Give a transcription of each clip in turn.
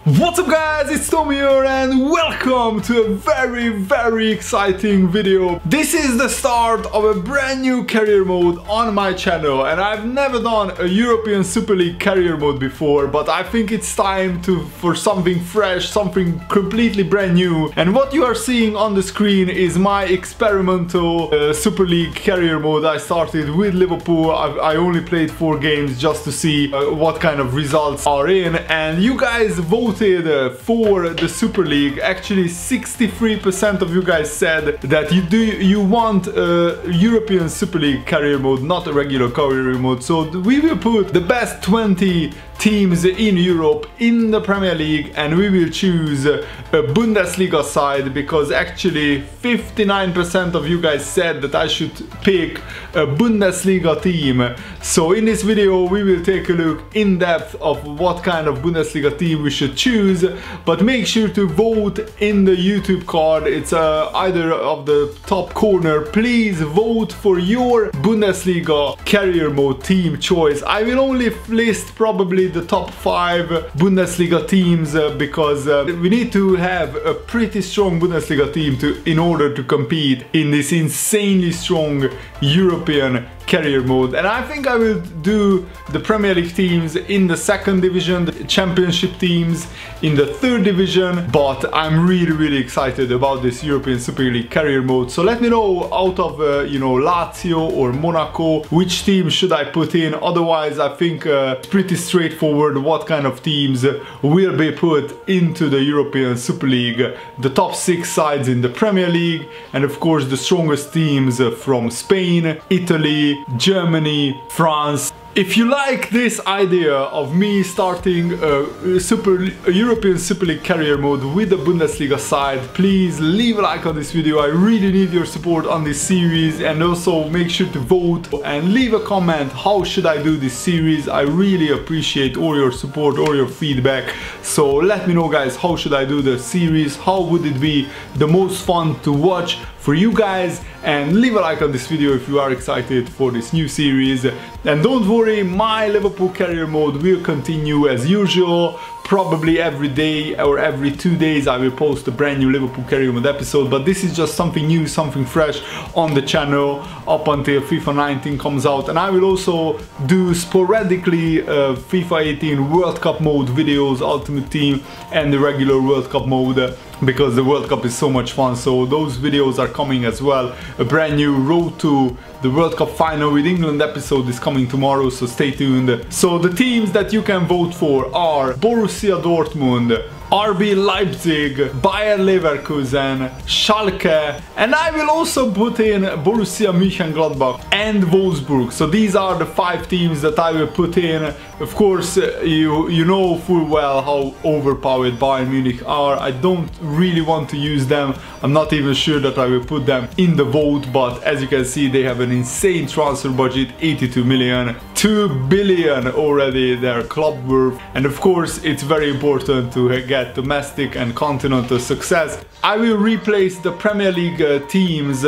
What's up guys, it's Tommy here and welcome to a very exciting video. This is the start of a brand new career mode on my channel, and I've never done a European Super League career mode before, but I think it's time for something fresh, something completely brand new. And what you are seeing on the screen is my experimental Super League career mode. I started with Liverpool. I only played 4 games just to see what kind of results are in, and you guys voted for the Super League. Actually 63% of you guys said that you want a European Super League career mode, not a regular career mode. So we will put the best 20 teams in Europe in the Premier League, and we will choose a Bundesliga side, because actually 59% of you guys said that I should pick a Bundesliga team. So in this video we will take a look in depth of what kind of Bundesliga team we should choose, but make sure to vote in the YouTube card. It's either of the top corner. Please vote for your Bundesliga career mode team choice. I will only list probably the top 5 Bundesliga teams because we need to have a pretty strong Bundesliga team in order to compete in this insanely strong European career mode. And I think I will do the Premier League teams in the 2nd division, the Championship teams in the 3rd division, but I'm really excited about this European Super League career mode. So let me know out of Lazio or Monaco, which team should I put in. Otherwise I think it's pretty straightforward what kind of teams will be put into the European Super League. The top 6 sides in the Premier League, and of course the strongest teams from Spain, Italy, Germany, France. If you like this idea of me starting a European Super League career mode with the Bundesliga side, please leave a like on this video. I really need your support on this series, and also make sure to vote and leave a comment. How should I do this series? I really appreciate all your support, all your feedback. So let me know guys, how should I do the series? How would it be the most fun to watch for you guys? And leave a like on this video if you are excited for this new series. And don't worry, my Liverpool career mode will continue as usual. Probably every day or every 2 days I will post a brand new Liverpool career mode episode, but this is just something new, something fresh on the channel up until FIFA 19 comes out. And I will also do sporadically FIFA 18 World Cup mode videos, Ultimate Team, and the regular World Cup mode, because the World Cup is so much fun. So those videos are coming as well. A brand new Road to the World Cup final with England episode is coming tomorrow, so stay tuned. So the teams that you can vote for are Borussia Dortmund, RB Leipzig, Bayer Leverkusen, Schalke, and I will also put in Borussia Mönchengladbach and Wolfsburg. So these are the 5 teams that I will put in. Of course, you know full well how overpowered Bayern Munich are. I don't really want to use them. I'm not even sure that I will put them in the vote, but as you can see, they have an insane transfer budget, 82 million, 2 billion already their club worth. And of course, it's very important to get domestic and continental success. I will replace the Premier League teams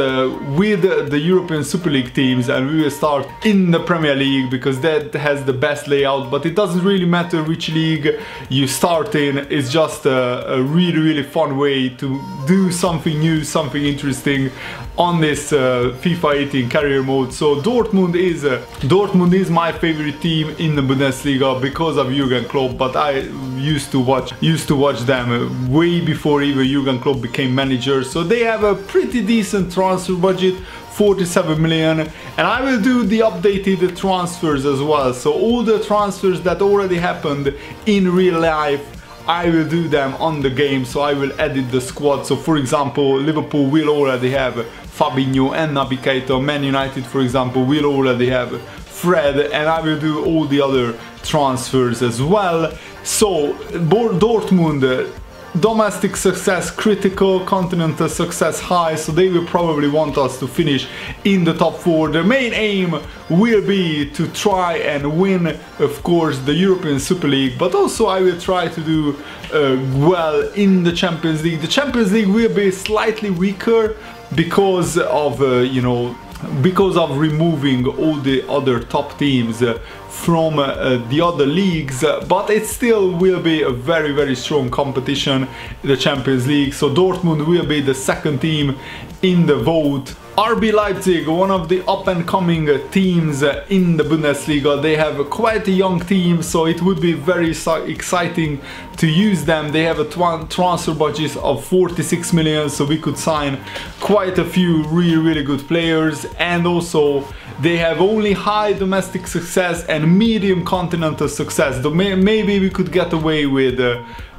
with the European Super League teams, and we will start in the Premier League because that has the best layout. But it doesn't really matter which league you start in. It's just a really fun way to do something new, something interesting on this FIFA 18 career mode. So Dortmund is my favorite team in the Bundesliga because of Jurgen Klopp, but I used to watch them way before even Jurgen Klopp became manager. So they have a pretty decent transfer budget, 47 million, and I will do the updated transfers as well. So all the transfers that already happened in real life, I will do them on the game. So I will edit the squad. So for example, Liverpool will already have Fabinho and Naby Keita. Man United, for example, will already have Fred, and I will do all the other transfers as well. So Dortmund, domestic success critical, continental success high, so they will probably want us to finish in the top 4. The main aim will be to try and win, of course, the European Super League, but also I will try to do well in the Champions League. The Champions League will be slightly weaker because of because of removing all the other top teams from the other leagues, but it still will be a very strong competition in the Champions League. So Dortmund will be the second team in the vote. RB Leipzig, one of the up-and-coming teams in the Bundesliga. They have quite a young team, so it would be very exciting to use them. They have a transfer budget of 46 million, so we could sign quite a few really good players. And also they have only high domestic success and medium continental success. Maybe we could get away with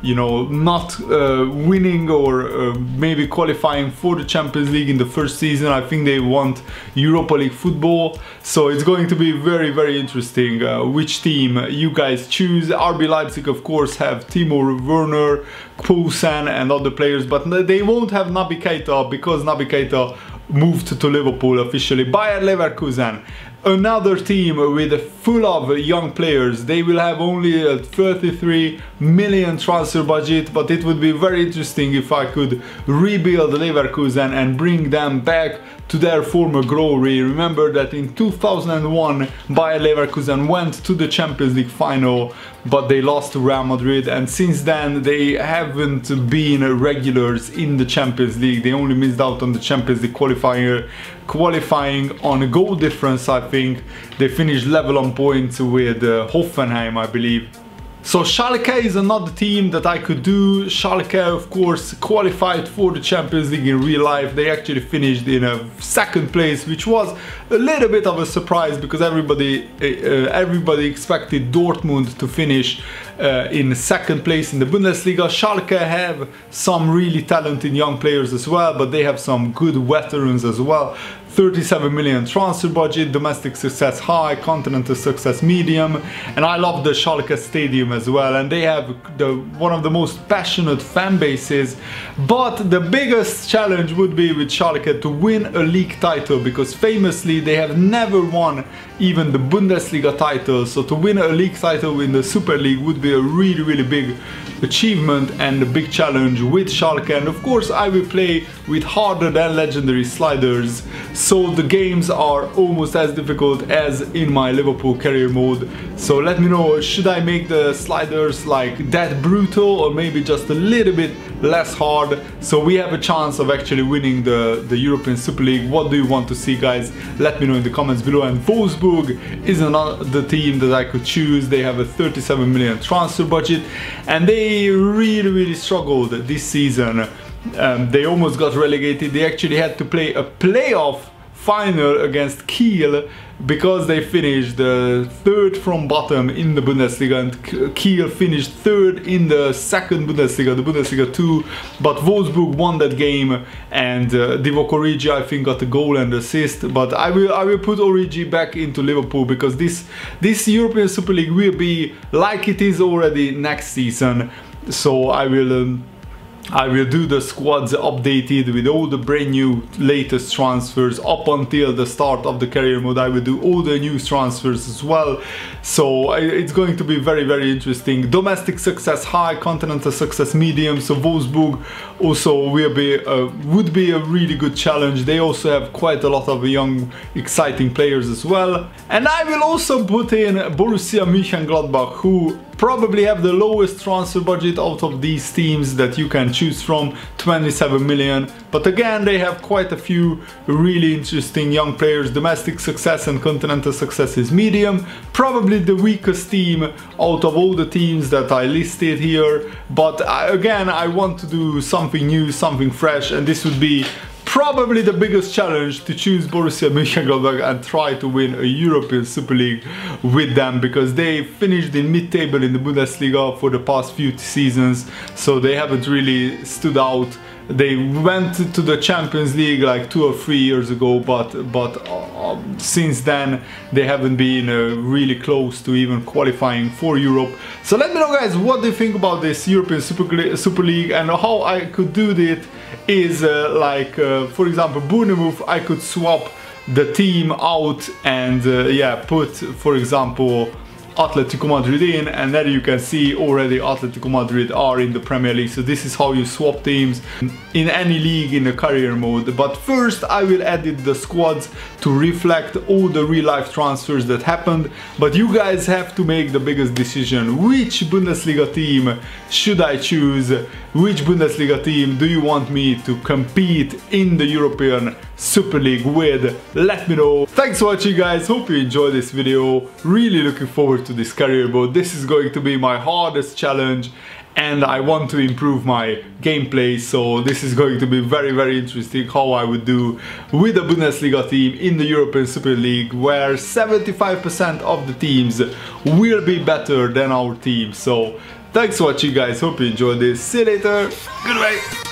you know, not winning or maybe qualifying for the Champions League in the first season. I think they want Europa League football, so it's going to be very interesting which team you guys choose. RB Leipzig of course have Timo Werner, Poulsen and other players, but they won't have Naby Keita because Naby Keita moved to Liverpool officially. Bayer Leverkusen, another team with full of young players. They will have only a 33 million transfer budget, but it would be very interesting if I could rebuild Leverkusen and bring them back to their former glory. Remember that in 2001 Bayer Leverkusen went to the Champions League final, but they lost to Real Madrid, and since then they haven't been regulars in the Champions League. They only missed out on the Champions League qualifying on a goal difference. I think they finished level on points with Hoffenheim, I believe. So Schalke is another team that I could do. Schalke of course qualified for the Champions League in real life. They actually finished in a second place, which was a little bit of a surprise because everybody expected Dortmund to finish in second place in the Bundesliga. Schalke have some really talented young players as well, but they have some good veterans as well. 37 million transfer budget, domestic success high, continental success medium, and I love the Schalke stadium as well, and they have one of the most passionate fan bases. But the biggest challenge would be with Schalke to win a league title, because famously they have never won even the Bundesliga title. So to win a league title in the Super League would be a really big achievement and a big challenge with Schalke. And of course I will play with harder than legendary sliders, so the games are almost as difficult as in my Liverpool career mode. So let me know, should I make the sliders like that brutal or maybe just a little bit less hard, so we have a chance of actually winning the European Super League? What do you want to see, guys? Let me know in the comments below. And Wolfsburg is another team that I could choose. They have a 37 million transfer budget and they really struggled this season. They almost got relegated. They actually had to play a playoff final against Kiel because they finished third from bottom in the Bundesliga, and Kiel finished third in the second Bundesliga, the Bundesliga 2, but Wolfsburg won that game, and Divock Origi I think got a goal and assist. But I will put Origi back into Liverpool because this European Super League will be like it is already next season. So I will do the squads updated with all the brand new latest transfers up until the start of the career mode. I will do all the new transfers as well. So it's going to be very interesting. Domestic success high, continental success medium. So Wolfsburg also would be a really good challenge. They also have quite a lot of young exciting players as well. And I will also put in Borussia Mönchengladbach, who probably have the lowest transfer budget out of these teams that you can choose from, 27 million. But again, they have quite a few really interesting young players. Domestic success and continental success is medium. Probably the weakest team out of all the teams that I listed here. But again, I want to do something new, something fresh, and this would be probably the biggest challenge, to choose Borussia Mönchengladbach and try to win a European Super League with them, because they finished in mid-table in the Bundesliga for the past few seasons, so they haven't really stood out. They went to the Champions League like 2 or 3 years ago, but since then they haven't been really close to even qualifying for Europe. So let me know, guys, what do you think about this European Super League, and how I could do it is for example, Bournemouth, I could swap the team out and yeah, put, for example, Atletico Madrid in, and there you can see already Atletico Madrid are in the Premier League. So this is how you swap teams in any league in the career mode. But first I will edit the squads to reflect all the real life transfers that happened, but you guys have to make the biggest decision. Which Bundesliga team should I choose? Which Bundesliga team do you want me to compete in the European Super League with? Let me know. Thanks for watching, guys. Hope you enjoyed this video. Really looking forward to this career mode. This is going to be my hardest challenge, and I want to improve my gameplay, so this is going to be very interesting how I would do with a Bundesliga team in the European Super League, where 75% of the teams will be better than our team. So thanks for watching, guys. Hope you enjoyed this. See you later. Goodbye.